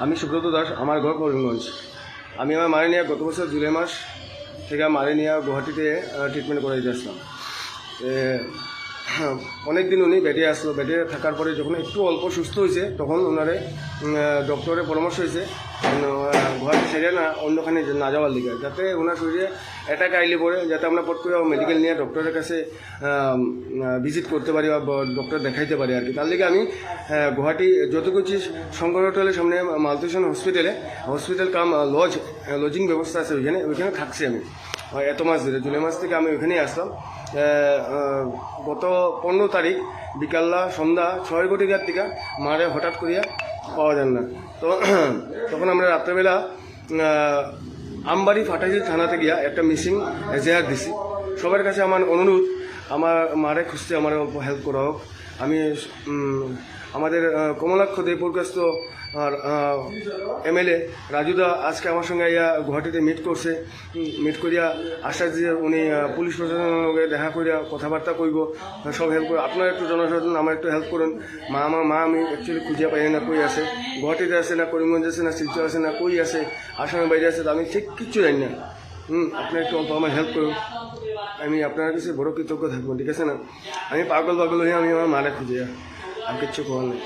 আমি সুব্রত দাস, আমার ঘর করিমগঞ্জ। আমি আমার মারে নিয়ে গত বছর জুলাই মাস থেকে মারে নিয়ে গুয়াহাটিতে ট্রিটমেন্ট করাইতে আসলাম। অনেক দিন উনি বেডে আসলো। বেডে থাকার পরে যখন একটু অল্প সুস্থ হয়েছে তখন ওনারে ডক্টরের পরামর্শ হয়েছে গুয়াহাটি ছেড়ে না অন্যখানে না যাওয়ার লিগে, যাতে ওনার শরীরে অ্যাটাক আইলে পরে যাতে আমরা পট করে মেডিকেল নিয়ে ডক্টরের কাছে ভিজিট করতে পারি বা ডক্টর দেখাইতে পারি আর কি। তার লিগে আমি গুয়াহাটি যতকুচি শঙ্কর হোটেলের সামনে মালতেশন হসপিটাল কাম লজিং ব্যবস্থা আছে, ওইখানে থাকছি আমি এত মাস ধরে। জুলাই মাস থেকে আমি ওইখানেই আসলাম। গত 15 তারিখ বিকাল্লা সন্ধ্যা 6 কোটিকার থেকে মারে হঠাৎ করিয়া পাওয়া যান না। তো তখন আমরা রাত্রেবেলা আমবাড়ি ফাটাইল থানাতে গিয়া একটা মিসিং এজাহার দিছি। সবার কাছে আমার অনুরোধ, আমার মারে খুঁজতে আমার হেল্প করা হোক। আমি আমাদের কমলাক্ষ দেবপুরকাস্ত MLA রাজুদা আজকে আমার সঙ্গে ইয়া গুয়াহাটিতে মিট করিয়া আশ্বাস দিয়ে উনি পুলিশ প্রশাসনের লগে দেখা করিয়া কথাবার্তা কইব, সব হেল্প করে। আপনারা একটু জনসাধারণ আমার একটু হেল্প করুন। আমার মা আমি অ্যাকচুয়ালি খুঁজে পাই না, কই আছে, গুয়াহাটিতে আছে না করিমগঞ্জ আছে না শিলচর আছে না কই আছে, আসামের বাইরে আছে, তো আমি ঠিক কিচ্ছু জানি না। আপনারা একটু অল্প আমার হেল্প করুন, আমি আপনার কাছে বড় কৃতজ্ঞ থাকবো, ঠিক আছে না? আমি পাগল হয়ে আমি আমার মারে খুঁজে আর কিচ্ছু করার নেই।